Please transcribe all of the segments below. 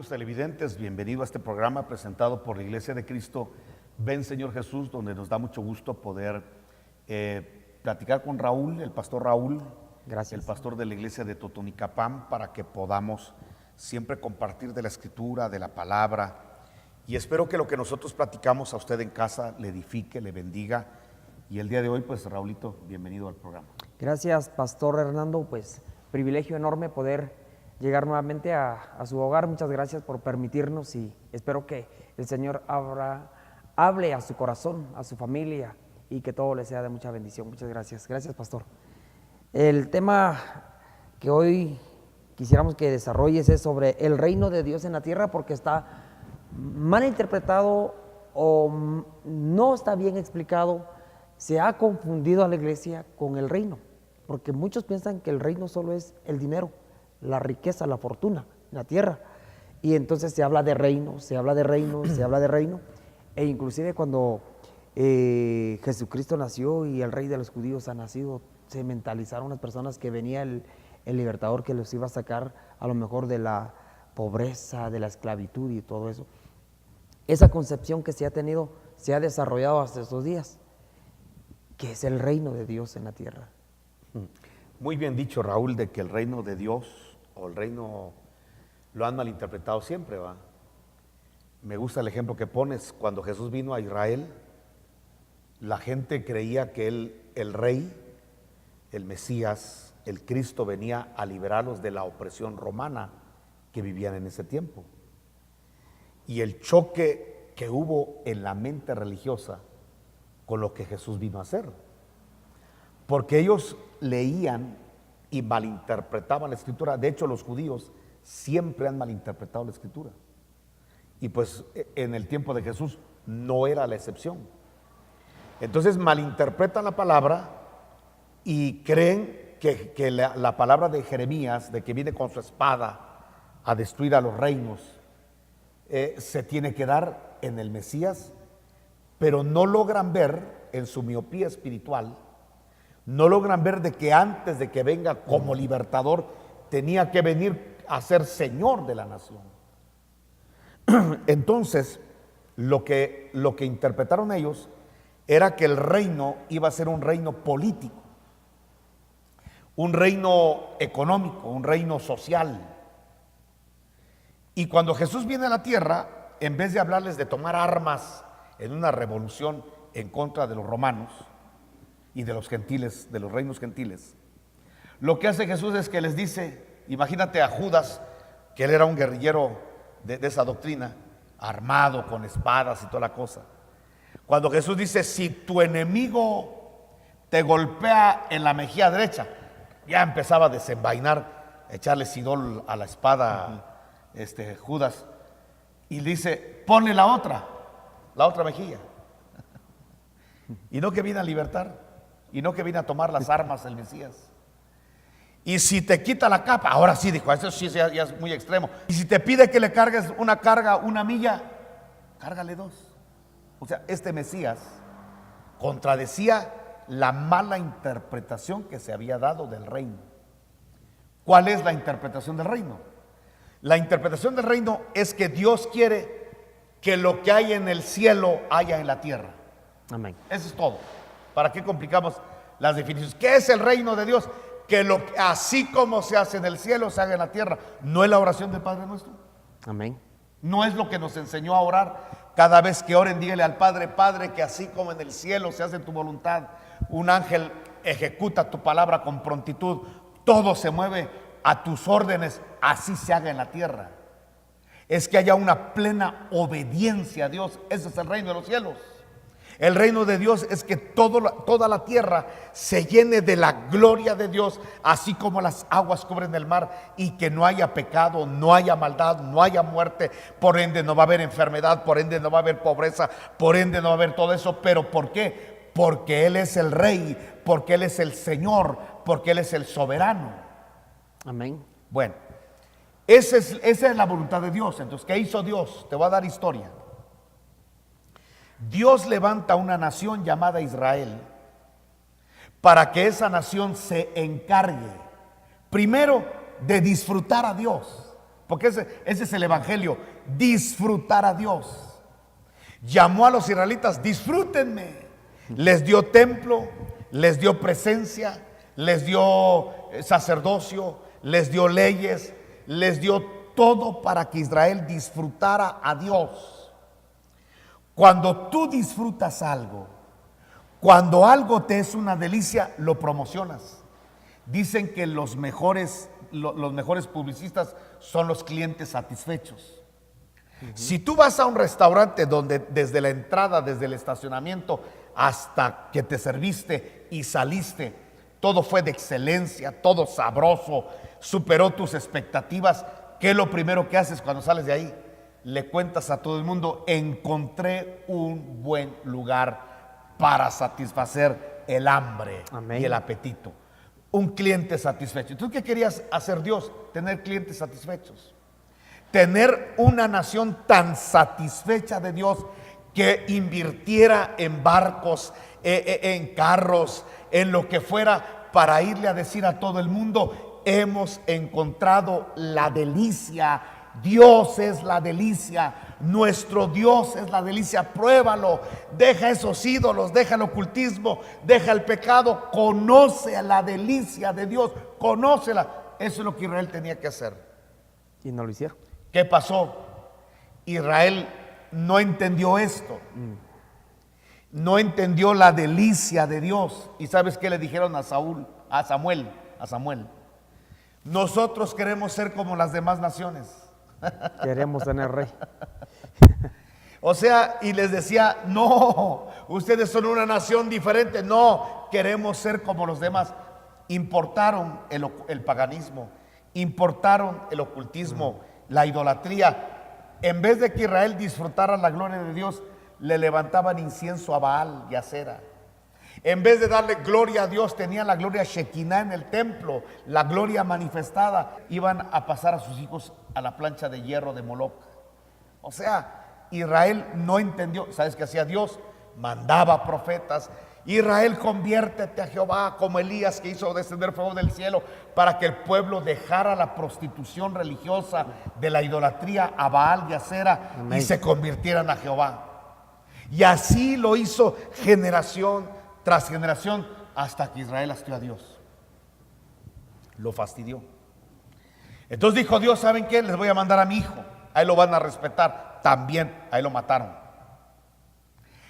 Amigos televidentes, bienvenido a este programa presentado por la Iglesia de Cristo Ven Señor Jesús, donde nos da mucho gusto poder platicar con Raúl, el pastor Raúl, Gracias. el pastor de la iglesia de Totonicapán, para que podamos siempre compartir de la Escritura, de la palabra, y espero que lo que nosotros platicamos a usted en casa le edifique, le bendiga. Y el día de hoy, pues Raulito, bienvenido al programa. Gracias, pastor Hernando, pues privilegio enorme poder llegar nuevamente a su hogar. Muchas gracias por permitirnos y espero que el Señor hable a su corazón, a su familia y que todo le sea de mucha bendición. Muchas gracias. Gracias, pastor. El tema que hoy quisiéramos que desarrolles es sobre el reino de Dios en la tierra, porque está mal interpretado o no está bien explicado. Se ha confundido a la iglesia con el reino, porque muchos piensan que el reino solo es el dinero, la riqueza, la fortuna, la tierra. Y entonces se habla de reino, se habla de reino, se habla de reino. E inclusive cuando Jesucristo nació y el rey de los judíos ha nacido, se mentalizaron las personas que venía el libertador que los iba a sacar a lo mejor de la pobreza, de la esclavitud y todo eso. Esa concepción que se ha tenido, se ha desarrollado hasta estos días, que es el reino de Dios en la tierra. Muy bien dicho, Raúl, de que el reino de Dios o el reino lo han malinterpretado siempre, ¿va? Me gusta el ejemplo que pones. Cuando Jesús vino a Israel, la gente creía que el rey, el Mesías, el Cristo, venía a liberarlos de la opresión romana que vivían en ese tiempo. Y el choque que hubo en la mente religiosa con lo que Jesús vino a hacer, porque ellos leían y malinterpretaban la Escritura. De hecho, los judíos siempre han malinterpretado la Escritura, y pues en el tiempo de Jesús no era la excepción. Entonces malinterpretan la palabra y creen que la palabra de Jeremías, de que viene con su espada a destruir a los reinos, se tiene que dar en el Mesías, pero no logran ver, en su miopía espiritual, no logran ver de que antes de que venga como libertador, tenía que venir a ser Señor de la nación. Entonces, lo que interpretaron ellos era que el reino iba a ser un reino político, un reino económico, un reino social. Y cuando Jesús viene a la tierra, en vez de hablarles de tomar armas en una revolución en contra de los romanos y de los gentiles, de los reinos gentiles, lo que hace Jesús es que les dice, imagínate a Judas, que él era un guerrillero de esa doctrina, armado con espadas y toda la cosa. Cuando Jesús dice, si tu enemigo te golpea en la mejilla derecha, ya empezaba a desenvainar, a echarle sidol a la espada, Judas, y dice, ponle la otra mejilla. Y no que viene a libertar, y no que viene a tomar las armas el Mesías. Y si te quita la capa, ahora sí, dijo, eso sí ya es muy extremo. Y si te pide que le cargues una carga, una milla, cárgale 2. O sea, este Mesías contradecía la mala interpretación que se había dado del reino. ¿Cuál es la interpretación del reino? La interpretación del reino es que Dios quiere que lo que hay en el cielo haya en la tierra. Amén. Eso es todo. ¿Para qué complicamos las definiciones? ¿Qué es el reino de Dios? Que así como se hace en el cielo, se haga en la tierra. ¿No es la oración del Padre nuestro? Amén. ¿No es lo que nos enseñó a orar? Cada vez que oren, dígale al Padre, Padre, que así como en el cielo se hace tu voluntad, un ángel ejecuta tu palabra con prontitud, todo se mueve a tus órdenes, así se haga en la tierra. Es que haya una plena obediencia a Dios. Ese es el reino de los cielos. El reino de Dios es que toda la tierra se llene de la gloria de Dios, así como las aguas cubren el mar, y que no haya pecado, no haya maldad, no haya muerte. Por ende no va a haber enfermedad, por ende no va a haber pobreza, por ende no va a haber todo eso. ¿Pero por qué? Porque Él es el Rey, porque Él es el Señor, porque Él es el soberano. Amén. Bueno, esa es la voluntad de Dios. Entonces, ¿qué hizo Dios? Te voy a dar historia. Dios levanta una nación llamada Israel para que esa nación se encargue primero de disfrutar a Dios, porque ese es el evangelio, disfrutar a Dios. Llamó a los israelitas, disfrútenme. Les dio templo, les dio presencia, les dio sacerdocio, les dio leyes, les dio todo para que Israel disfrutara a Dios. Cuando tú disfrutas algo, cuando algo te es una delicia, lo promocionas. Dicen que los mejores publicistas son los clientes satisfechos. Si tú vas a un restaurante donde desde la entrada, desde el estacionamiento hasta que te serviste y saliste, todo fue de excelencia, todo sabroso, superó tus expectativas, ¿qué es lo primero que haces cuando sales de ahí? Le cuentas a todo el mundo, encontré un buen lugar para satisfacer el hambre. Amén. Y el apetito. Un cliente satisfecho. Entonces, ¿qué querías hacer Dios? Tener clientes satisfechos. Tener una nación tan satisfecha de Dios que invirtiera en barcos, en carros, en lo que fuera, para irle a decir a todo el mundo, hemos encontrado la delicia. Dios es la delicia, nuestro Dios es la delicia, pruébalo, deja esos ídolos, deja el ocultismo, deja el pecado, conoce la delicia de Dios, conócela. Eso es lo que Israel tenía que hacer. Y no lo hicieron. ¿Qué pasó? Israel no entendió esto, no entendió la delicia de Dios. ¿Y sabes qué le dijeron a Samuel? Nosotros queremos ser como las demás naciones. Queremos tener rey. O sea, y les decía, no, ustedes son una nación diferente, no, queremos ser como los demás. Importaron el paganismo, importaron el ocultismo, la idolatría. En vez de que Israel disfrutara la gloria de Dios, le levantaban incienso a Baal y a Acera. En vez de darle gloria a Dios, tenían la gloria Shekinah en el templo, la gloria manifestada. Iban a pasar a sus hijos a la plancha de hierro de Moloc. O sea, Israel no entendió. ¿Sabes qué hacía Dios? Mandaba profetas. Israel, conviértete a Jehová, como Elías, que hizo descender fuego del cielo para que el pueblo dejara la prostitución religiosa de la idolatría a Baal y a Acera. Amén. Y se convirtieran a Jehová. Y así lo hizo generación tras generación, hasta que Israel hastió a Dios, lo fastidió. Entonces dijo Dios, ¿saben qué? Les voy a mandar a mi hijo, ahí lo van a respetar. También ahí lo mataron.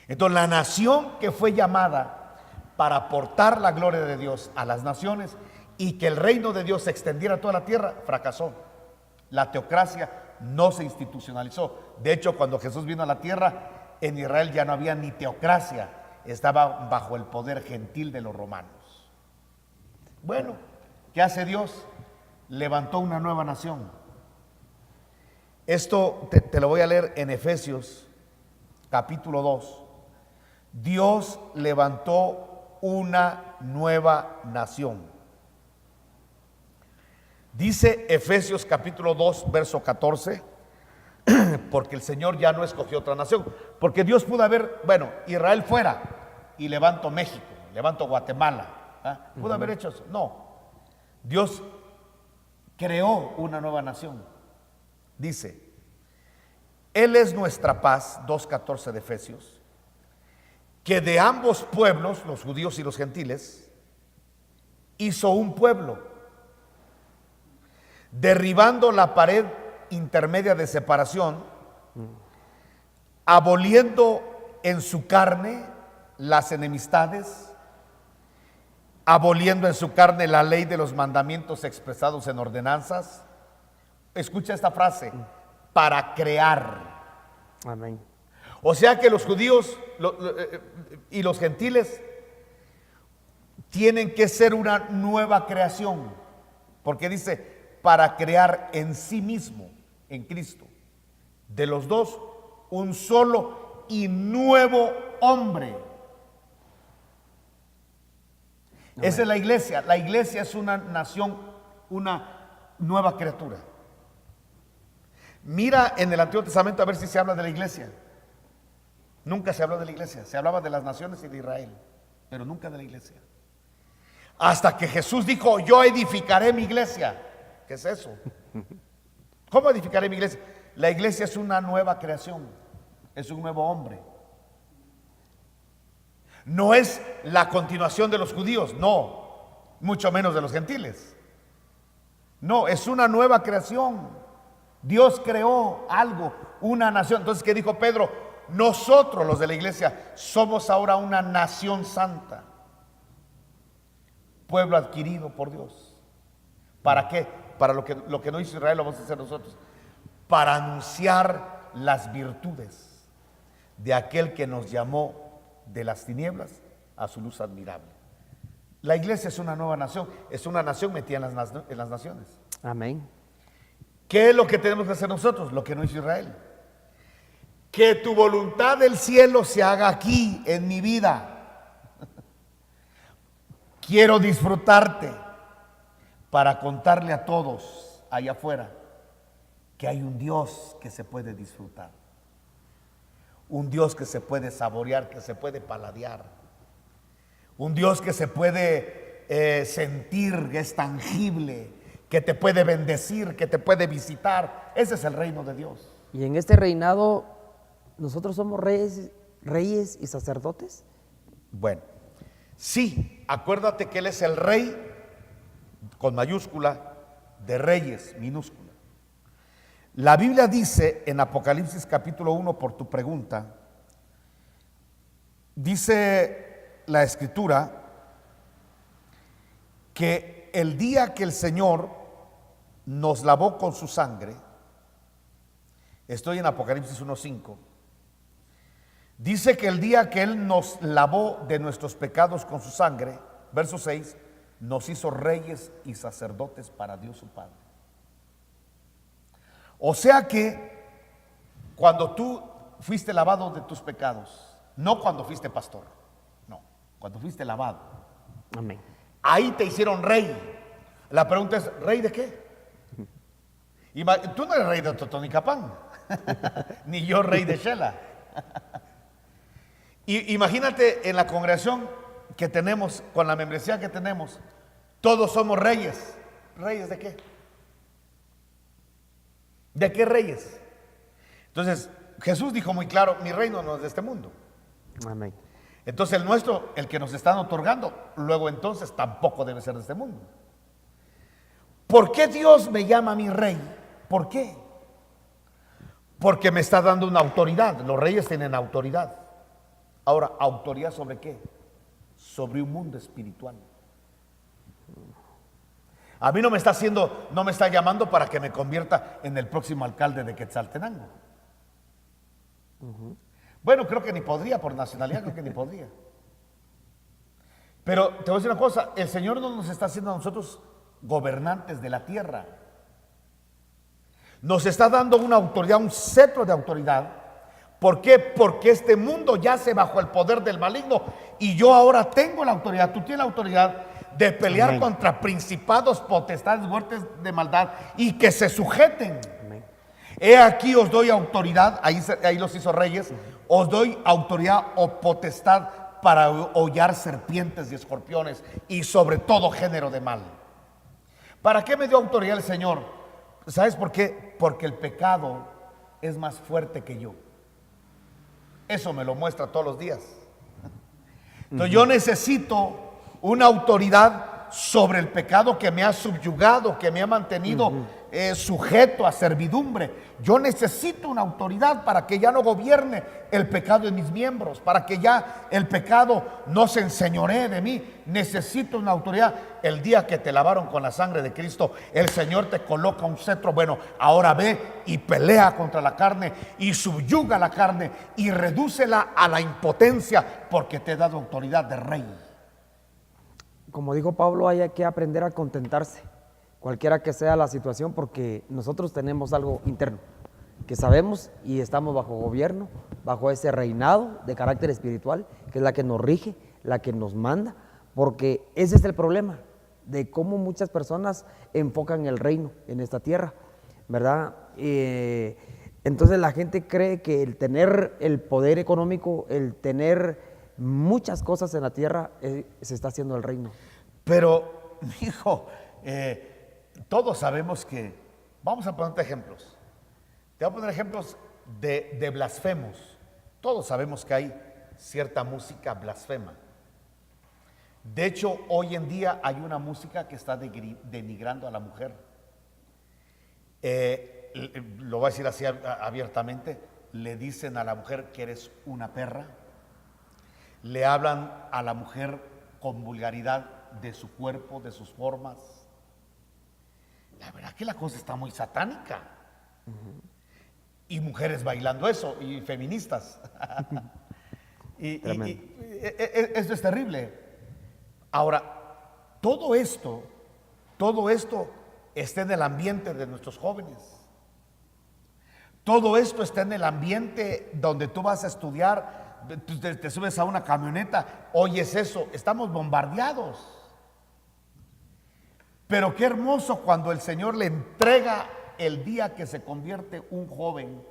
Entonces la nación que fue llamada para aportar la gloria de Dios a las naciones y que el reino de Dios se extendiera a toda la tierra, fracasó. La teocracia no se institucionalizó. De hecho, cuando Jesús vino a la tierra, en Israel ya no había ni teocracia, estaba bajo el poder gentil de los romanos. Bueno, ¿qué hace Dios? Levantó una nueva nación. Esto te lo voy a leer en Efesios capítulo 2. Dios levantó una nueva nación. Dice Efesios capítulo 2 verso 14, porque el Señor ya no escogió otra nación, porque Dios pudo haber, bueno, Israel fuera y levanto México, levanto Guatemala, ¿eh? Pudo haber hecho eso. No, Dios creó una nueva nación. Dice, Él es nuestra paz, 2:14 de Efesios, que de ambos pueblos, los judíos y los gentiles, hizo un pueblo, derribando la pared intermedia de separación, aboliendo en su carne las enemistades, aboliendo en su carne la ley de los mandamientos expresados en ordenanzas. Escucha esta frase, para crear. Amén. O sea que los judíos y los gentiles tienen que ser una nueva creación, porque dice, para crear en sí mismo, en Cristo, de los dos, un solo y nuevo hombre. Amén. Esa es la iglesia. La iglesia es una nación, una nueva criatura. Mira en el Antiguo Testamento a ver si se habla de la iglesia. Nunca se habló de la iglesia. Se hablaba de las naciones y de Israel, pero nunca de la iglesia. Hasta que Jesús dijo, yo edificaré mi iglesia. ¿Qué es eso? ¿Cómo edificaré mi iglesia? La iglesia es una nueva creación, es un nuevo hombre. No es la continuación de los judíos, no, mucho menos de los gentiles. No, es una nueva creación. Dios creó algo, una nación. Entonces, ¿qué dijo Pedro? Nosotros, los de la iglesia, somos ahora una nación santa, pueblo adquirido por Dios. ¿Para qué? Para lo que no hizo Israel lo vamos a hacer nosotros. Para anunciar las virtudes de aquel que nos llamó de las tinieblas a su luz admirable. La iglesia es una nueva nación, es una nación metida en las naciones. Amén. ¿Qué es lo que tenemos que hacer nosotros? Lo que no hizo Israel. Que tu voluntad del cielo se haga aquí en mi vida. Quiero disfrutarte para contarle a todos allá afuera que hay un Dios que se puede disfrutar. Un Dios que se puede saborear, que se puede paladear. Un Dios que se puede sentir, que es tangible, que te puede bendecir, que te puede visitar. Ese es el reino de Dios. Y en este reinado, ¿nosotros somos reyes y sacerdotes? Bueno, sí, acuérdate que Él es el rey, con mayúscula, de reyes, minúscula. La Biblia dice en Apocalipsis capítulo 1, por tu pregunta, dice la Escritura que el día que el Señor nos lavó con su sangre, estoy en Apocalipsis 1:5, dice que el día que Él nos lavó de nuestros pecados con su sangre, verso 6, nos hizo reyes y sacerdotes para Dios su Padre. O sea que cuando tú fuiste lavado de tus pecados, no cuando fuiste pastor, no, cuando fuiste lavado, Amén. ahí te hicieron rey. La pregunta es, ¿rey de qué? Tú no eres rey de Totonicapán, ni yo rey de Shela. Imagínate en la congregación que tenemos, con la membresía que tenemos, todos somos reyes. ¿Reyes de qué? ¿De qué reyes? Entonces, Jesús dijo muy claro, mi reino no es de este mundo. Amén. Entonces el nuestro, el que nos están otorgando, luego entonces tampoco debe ser de este mundo. ¿Por qué Dios me llama mi rey? ¿Por qué? Porque me está dando una autoridad. Los reyes tienen autoridad. Ahora, ¿autoridad sobre qué? Sobre un mundo espiritual. A mí no me está llamando para que me convierta en el próximo alcalde de Quetzaltenango. Bueno, creo que ni podría, por nacionalidad creo que ni podría. Pero te voy a decir una cosa, el Señor no nos está haciendo a nosotros gobernantes de la tierra. Nos está dando una autoridad, un cetro de autoridad. ¿Por qué? Porque este mundo yace bajo el poder del maligno y yo ahora tengo la autoridad, tú tienes la autoridad de pelear Amén. contra principados, potestades, huestes de maldad y que se sujeten. Amén. He aquí os doy autoridad, ahí los hizo reyes, os doy autoridad o potestad para hollar serpientes y escorpiones y sobre todo género de mal. ¿Para qué me dio autoridad el Señor? ¿Sabes por qué? Porque el pecado es más fuerte que yo. Eso me lo muestra todos los días. Entonces yo necesito una autoridad sobre el pecado que me ha subyugado, que me ha mantenido sujeto a servidumbre. Yo necesito una autoridad para que ya no gobierne el pecado en mis miembros, para que ya el pecado no se enseñoree de mí. Necesito una autoridad. El día que te lavaron con la sangre de Cristo, el Señor te coloca un cetro. Bueno, ahora ve y pelea contra la carne y subyuga la carne y redúcela a la impotencia, porque te he dado autoridad de rey. Como dijo Pablo, hay que aprender a contentarse, cualquiera que sea la situación, porque nosotros tenemos algo interno, que sabemos y estamos bajo gobierno, bajo ese reinado de carácter espiritual, que es la que nos rige, la que nos manda, porque ese es el problema, de cómo muchas personas enfocan el reino en esta tierra, ¿verdad? Entonces la gente cree que el tener el poder económico, el tener muchas cosas en la tierra, se está haciendo el reino. Pero, hijo, todos sabemos que Vamos a ponerte ejemplos. Te voy a poner ejemplos de blasfemos. Todos sabemos que hay cierta música blasfema. De hecho, hoy en día hay una música que está denigrando a la mujer. Lo voy a decir así abiertamente. Le dicen a la mujer que eres una perra. Le hablan a la mujer con vulgaridad de su cuerpo, de sus formas. La verdad que la cosa está muy satánica. Y mujeres bailando eso, y feministas. Esto es terrible. Ahora, todo esto está en el ambiente de nuestros jóvenes. Todo esto está en el ambiente donde tú vas a estudiar, te subes a una camioneta, oyes eso, estamos bombardeados. Pero qué hermoso cuando el Señor le entrega el día que se convierte un joven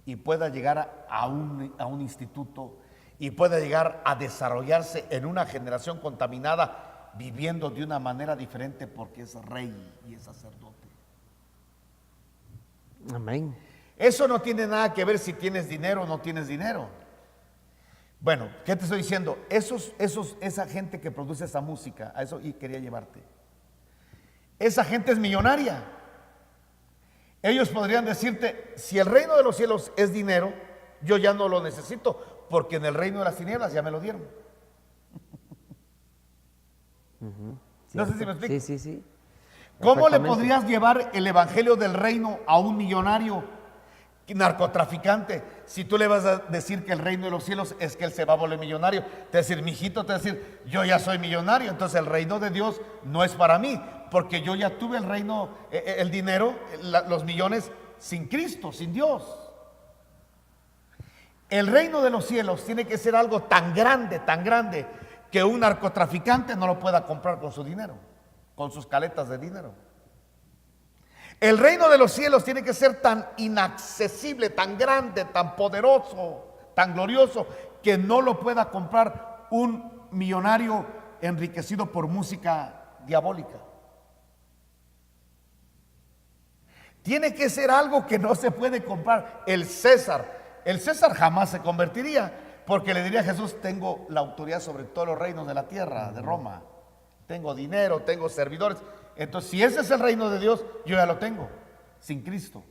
y pueda llegar a un instituto y pueda llegar a desarrollarse en una generación contaminada, viviendo de una manera diferente porque es rey y es sacerdote. Amén. Eso no tiene nada que ver si tienes dinero o no tienes dinero. Bueno, ¿qué te estoy diciendo? Esa gente que produce esa música, a eso y quería llevarte. Esa gente es millonaria. Ellos podrían decirte, si el reino de los cielos es dinero, yo ya no lo necesito, porque en el reino de las tinieblas ya me lo dieron. No sé si me explico. Sí. ¿Cómo le podrías llevar el evangelio del reino a un millonario narcotraficante si tú le vas a decir que el reino de los cielos es que él se va a volver millonario? Te va a decir, mijito, te va a decir, yo ya soy millonario, entonces el reino de Dios no es para mí, porque yo ya tuve el reino, el dinero, los millones sin Cristo, sin Dios. El reino de los cielos tiene que ser algo tan grande, que un narcotraficante no lo pueda comprar con su dinero, con sus caletas de dinero. El reino de los cielos tiene que ser tan inaccesible, tan grande, tan poderoso, tan glorioso, que no lo pueda comprar un millonario enriquecido por música diabólica. Tiene que ser algo que no se puede comprar. El César jamás se convertiría, porque le diría a Jesús, tengo la autoridad sobre todos los reinos de la tierra, de Roma. Tengo dinero, tengo servidores. Entonces, si ese es el reino de Dios, yo ya lo tengo, sin Cristo.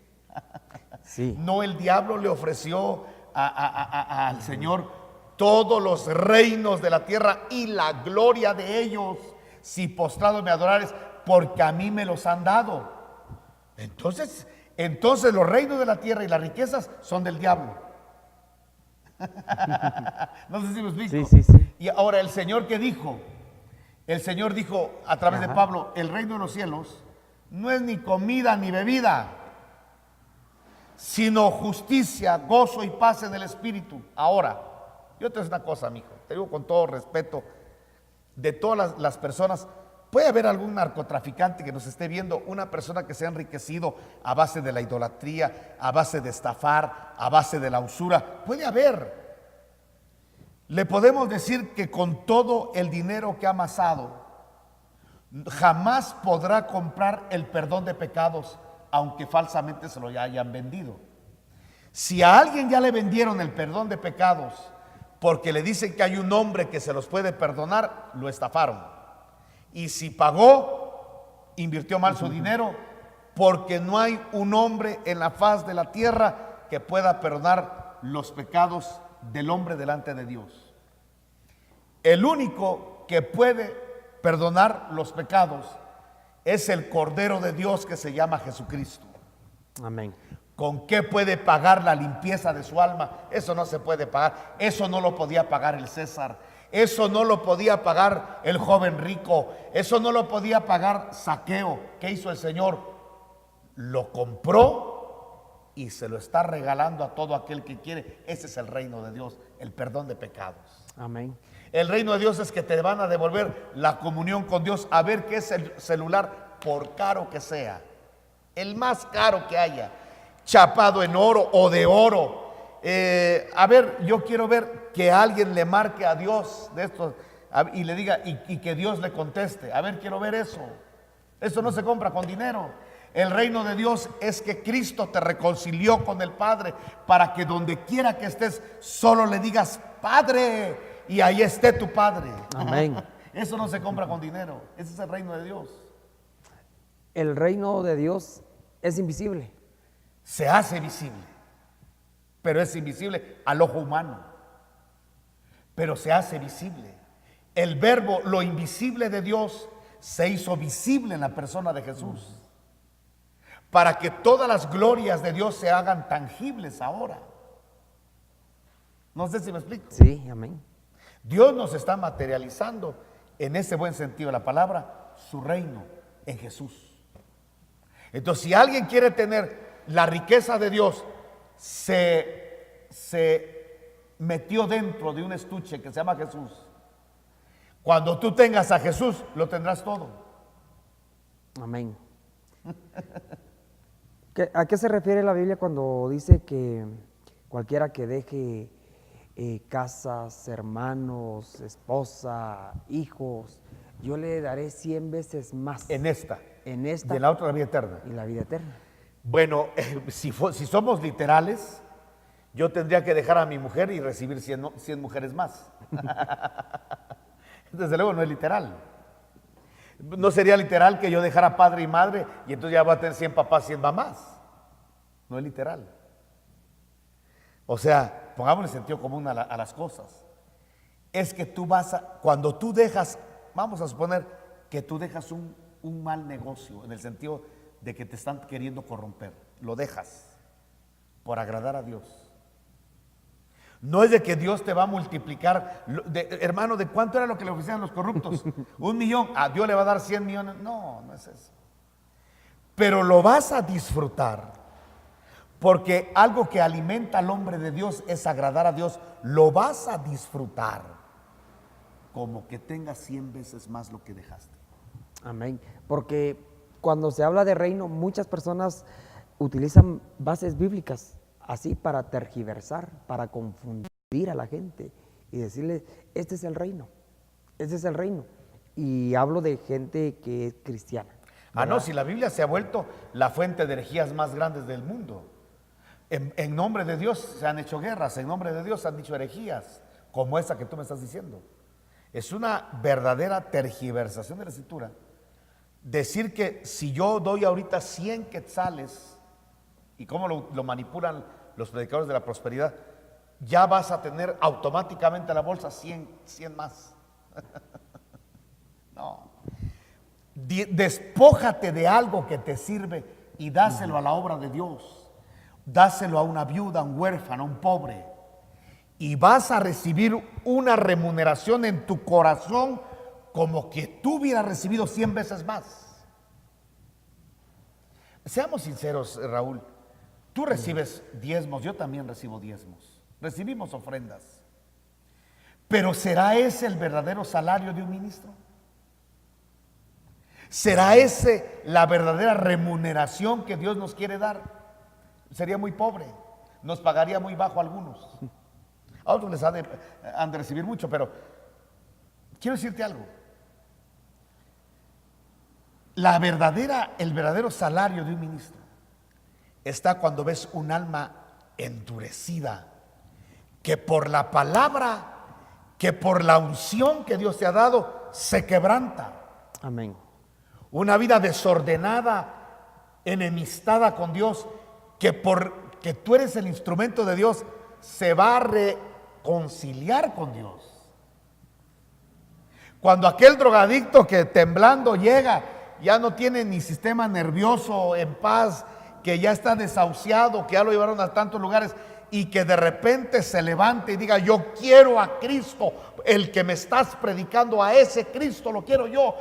Sí. No, el diablo le ofreció al Señor todos los reinos de la tierra y la gloria de ellos, si postrado me adorares, porque a mí me los han dado. Entonces los reinos de la tierra y las riquezas son del diablo. No sé si me explico. Sí. Y ahora el Señor, ¿qué dijo? El Señor dijo a través de Pablo, el reino de los cielos no es ni comida ni bebida, sino justicia, gozo y paz en el Espíritu. Ahora, yo te digo una cosa, mijo, te digo con todo respeto, de todas las personas, puede haber algún narcotraficante que nos esté viendo, una persona que se ha enriquecido a base de la idolatría, a base de estafar, a base de la usura, puede haber. Le podemos decir que con todo el dinero que ha amasado, jamás podrá comprar el perdón de pecados, aunque falsamente se lo ya hayan vendido. Si a alguien ya le vendieron el perdón de pecados, porque le dicen que hay un hombre que se los puede perdonar, lo estafaron. Y si pagó, invirtió mal su dinero, porque no hay un hombre en la faz de la tierra que pueda perdonar los pecados del hombre delante de Dios. El único que puede perdonar los pecados es el Cordero de Dios, que se llama Jesucristo. Amén. ¿Con qué puede pagar la limpieza de su alma? Eso no se puede pagar. Eso no lo podía pagar el César. Eso no lo podía pagar el joven rico. Eso no lo podía pagar Zaqueo. ¿Qué hizo el Señor? Lo compró y se lo está regalando a todo aquel que quiere. Ese es el reino de Dios, el perdón de pecados. Amén. El reino de Dios es que te van a devolver la comunión con Dios. A ver qué es el celular, por caro que sea, el más caro que haya, chapado en oro o de oro. A ver, yo quiero ver que alguien le marque a Dios de esto y le diga y que Dios le conteste. A ver, quiero ver eso. Eso no se compra con dinero. El reino de Dios es que Cristo te reconcilió con el Padre para que donde quiera que estés solo le digas Padre y ahí esté tu Padre. Amén. Eso no se compra con dinero. Ese es el reino de Dios. El reino de Dios es invisible. Se hace visible, pero es invisible al ojo humano. Pero se hace visible. El verbo, lo invisible de Dios, se hizo visible en la persona de Jesús. Para que todas las glorias de Dios se hagan tangibles ahora. No sé si me explico. Sí, amén. Dios nos está materializando, en ese buen sentido de la palabra, su reino en Jesús. Entonces, si alguien quiere tener la riqueza de Dios, se metió dentro de un estuche que se llama Jesús. Cuando tú tengas a Jesús, lo tendrás todo. Amén. ¿A qué se refiere la Biblia cuando dice que cualquiera que deje casas, hermanos, esposa, hijos, yo le daré 100 veces más En esta. en esta Y en la otra, la vida eterna. y la vida eterna? Bueno, si somos literales, yo tendría que dejar a mi mujer y recibir 100 mujeres más. Desde luego no es literal. No sería literal que yo dejara padre y madre y entonces ya voy a tener 100 papás, 100 mamás. No es literal. O sea, pongámosle sentido común a las cosas. Es que tú cuando tú dejas, vamos a suponer que tú dejas un mal negocio, en el sentido de que te están queriendo corromper, lo dejas por agradar a Dios. No es de que Dios te va a multiplicar, hermano, ¿de cuánto era lo que le ofrecían los corruptos? 1 millón, a Dios le va a dar 100 millones. No, no es eso. Pero lo vas a disfrutar, porque algo que alimenta al hombre de Dios es agradar a Dios. Lo vas a disfrutar como que tengas 100 veces más lo que dejaste. Amén. Porque cuando se habla de reino, muchas personas utilizan bases bíblicas así para tergiversar, para confundir a la gente y decirle, este es el reino, este es el reino. Y hablo de gente que es cristiana. No, si la Biblia se ha vuelto la fuente de herejías más grandes del mundo. En nombre de Dios se han hecho guerras, en nombre de Dios se han dicho herejías, como esa que tú me estás diciendo. Es una verdadera tergiversación de la escritura. Decir que si yo doy ahorita 100 quetzales, y cómo lo manipulan los predicadores de la prosperidad, ya vas a tener automáticamente a la bolsa 100 más. No. Despójate de algo que te sirve y dáselo a la obra de Dios. Dáselo a una viuda, a un huérfano, a un pobre. Y vas a recibir una remuneración en tu corazón como que tú hubieras recibido 100 veces más. Seamos sinceros, Raúl. Tú recibes diezmos, yo también recibo diezmos. Recibimos ofrendas. Pero ¿será ese el verdadero salario de un ministro? ¿Será ese la verdadera remuneración que Dios nos quiere dar? Sería muy pobre, nos pagaría muy bajo a algunos. A otros les han de recibir mucho, pero quiero decirte algo. El verdadero salario de un ministro está cuando ves un alma endurecida, que por la palabra, que por la unción que Dios te ha dado, se quebranta. Amén. Una vida desordenada, enemistada con Dios, que porque tú eres el instrumento de Dios, se va a reconciliar con Dios. Cuando aquel drogadicto que temblando llega, ya no tiene ni sistema nervioso en paz, que ya está desahuciado, que ya lo llevaron a tantos lugares, y que de repente se levante y diga, yo quiero a Cristo, el que me estás predicando, a ese Cristo lo quiero yo,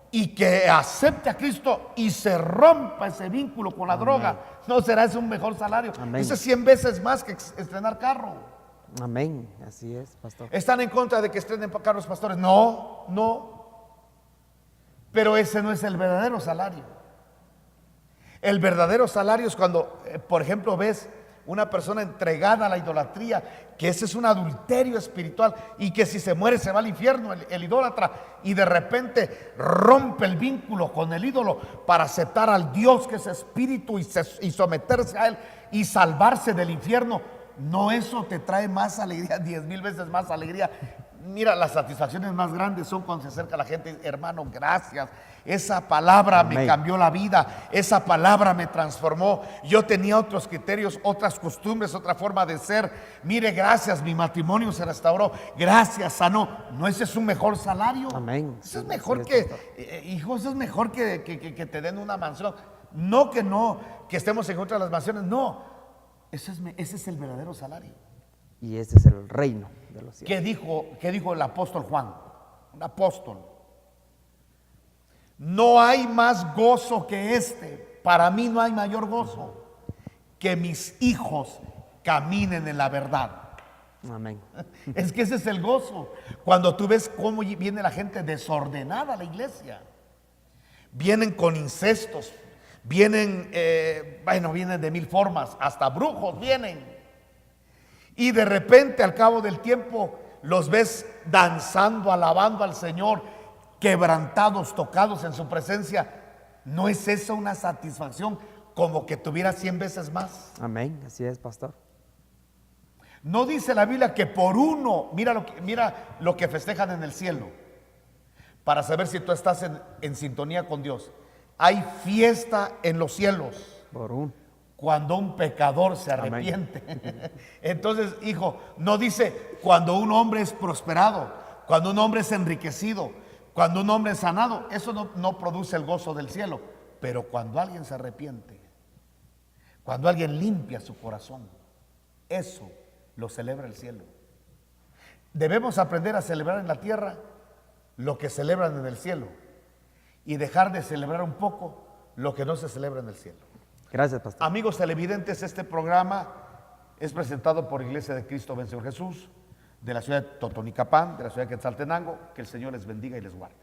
y que acepte a Cristo y se rompa ese vínculo con la droga, ¿no será ese un mejor salario? Amén. Ese es 100 veces más que estrenar carro. Amén, así es, pastor. ¿Están en contra de que estrenen carros, pastores? No. Pero ese no es el verdadero salario. El verdadero salario es cuando, por ejemplo, ves una persona entregada a la idolatría, que ese es un adulterio espiritual y que si se muere se va al infierno el idólatra, y de repente rompe el vínculo con el ídolo para aceptar al Dios que es espíritu y someterse a él y salvarse del infierno. No, eso te trae más alegría, 10,000 veces más alegría. Mira, las satisfacciones más grandes son cuando se acerca la gente, hermano, gracias. Esa palabra me cambió la vida, esa palabra me transformó. Yo tenía otros criterios, otras costumbres, otra forma de ser. Mire, gracias, mi matrimonio se restauró. Gracias, sanó. ¿No ese es un mejor salario? Amén. Eso es mejor hijo, eso es mejor que te den una mansión. No, que estemos en contra de las mansiones, no. Ese es el verdadero salario. Y ese es el reino de los cielos. ¿Qué dijo el apóstol Juan? Un apóstol. No hay más gozo que este. Para mí no hay mayor gozo que mis hijos caminen en la verdad. Amén. Es que ese es el gozo. Cuando tú ves cómo viene la gente desordenada a la iglesia. Vienen con incestos. Vienen de mil formas. Hasta brujos vienen. Y de repente al cabo del tiempo los ves danzando, alabando al Señor, quebrantados, tocados en su presencia. ¿No es eso una satisfacción como que tuviera 100 veces más? Amén, así es, pastor. No dice la Biblia que por uno, mira lo que festejan en el cielo, para saber si tú estás en sintonía con Dios. Hay fiesta en los cielos. Por uno. Cuando un pecador se arrepiente. Entonces, hijo, no dice cuando un hombre es prosperado, cuando un hombre es enriquecido, cuando un hombre es sanado. Eso no produce el gozo del cielo. Pero cuando alguien se arrepiente, cuando alguien limpia su corazón, eso lo celebra el cielo. Debemos aprender a celebrar en la tierra lo que celebran en el cielo y dejar de celebrar un poco lo que no se celebra en el cielo. Gracias, pastor. Amigos televidentes, este programa es presentado por Iglesia de Cristo Vencedor Jesús, de la ciudad de Totonicapán, de la ciudad de Quetzaltenango. Que el Señor les bendiga y les guarde.